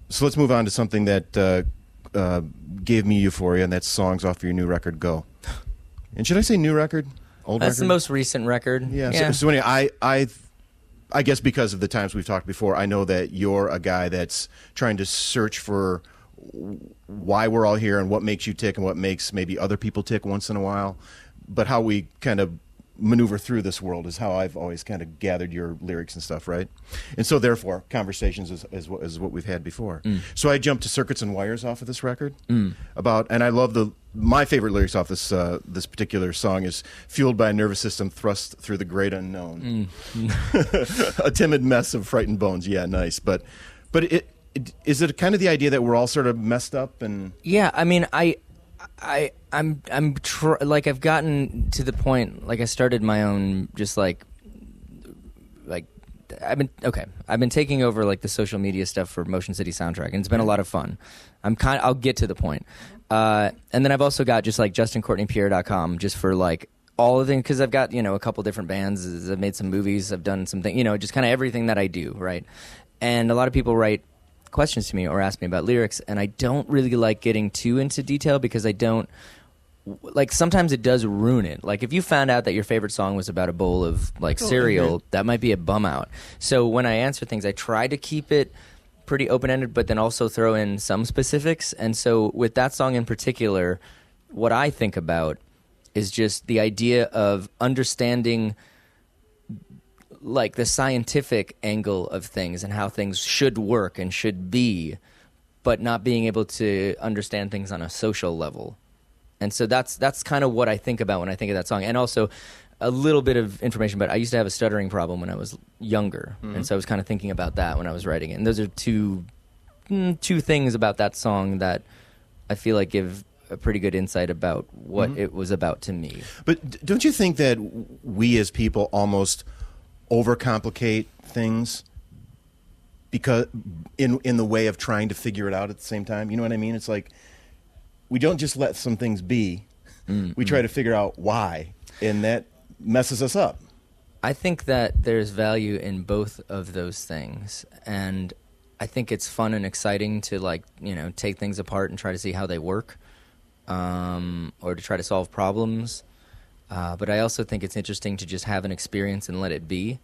So let's move on to something that gave me euphoria, and that's songs off your new record, Go. And should I say new record? Old That's record? the most recent record. Yeah. So anyway, I guess because of the times we've talked before, I know that you're a guy that's trying to search for why we're all here and what makes you tick and what makes maybe other people tick once in a while. But how we kind of maneuver through this world is how I've always kind of gathered your lyrics and stuff, right? And so therefore, conversations is what we've had before. So I jumped to Circuits and Wires off of this record. And I love my favorite lyrics off this this particular song is fueled by a nervous system thrust through the great unknown. A timid mess of frightened bones. Yeah, nice. But is it kind of the idea that we're all sort of messed up and? Yeah, I mean, like I've gotten to the point, like I started my own just like I've been taking over like the social media stuff for Motion City Soundtrack, and it's been a lot of fun. I'll get to the point. And then I've also got just like JustinCourtneyPierre.com just for like all of them, because I've got, a couple different bands. I've made some movies. I've done some things, just kind of everything that I do, right? And a lot of people write questions to me or ask me about lyrics, and I don't really like getting too into detail because I don't like, sometimes it does ruin it. Like if you found out that your favorite song was about a bowl of like cereal, that might be a bum out. So when I answer things, I try to keep it pretty open-ended, but then also throw in some specifics. And so with that song in particular, what I think about is just the idea of understanding like the scientific angle of things and how things should work and should be, but not being able to understand things on a social level. And so that's kind of what I think about when I think of that song. And also a little bit of information, but I used to have a stuttering problem when I was younger. And so I was kind of thinking about that when I was writing it. And those are two things about that song that I feel like give a pretty good insight about what it was about to me. But don't you think that we as people almost overcomplicate things because in the way of trying to figure it out at the same time? You know what I mean? It's like we don't just let some things be. We try to figure out why, and that messes us up. I think that there's value in both of those things, and I think it's fun and exciting to like, take things apart and try to see how they work, or to try to solve problems. But I also think it's interesting to just have an experience and let it be.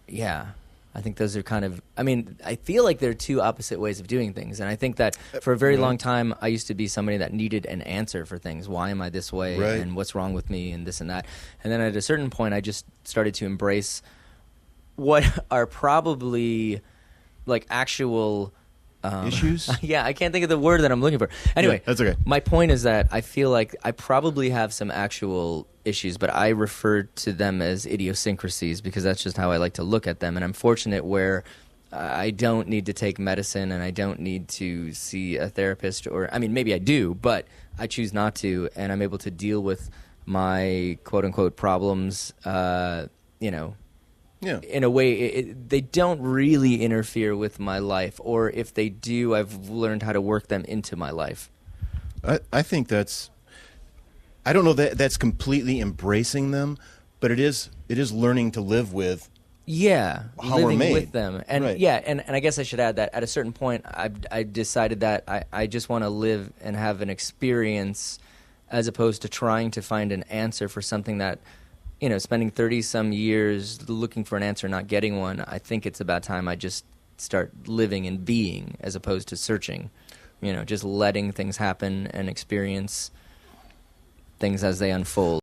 Yeah, I think those are kind of, I feel like there are two opposite ways of doing things. And I think that for a very long time, I used to be somebody that needed an answer for things. Why am I this way? Right. And what's wrong with me and this and that. And then at a certain point, I just started to embrace what are probably like actual issues? Yeah, I can't think of the word that I'm looking for. Anyway, Yeah, that's okay. My point is that I feel like I probably have some actual issues, but I refer to them as idiosyncrasies because that's just how I like to look at them. And I'm fortunate where I don't need to take medicine and I don't need to see a therapist, or maybe I do, but I choose not to, and I'm able to deal with my quote-unquote problems, Yeah. in a way, they don't really interfere with my life, or if they do, I've learned how to work them into my life. I think I don't know that that's completely embracing them, but it is learning to live with. Yeah, how we're living made. with them, and Right. yeah, and I guess I should add that at a certain point, I decided that I just want to live and have an experience, as opposed to trying to find an answer for something that, spending 30-some years looking for an answer, not getting one. I think it's about time I just start living and being, as opposed to searching. Just letting things happen and experience things as they unfold.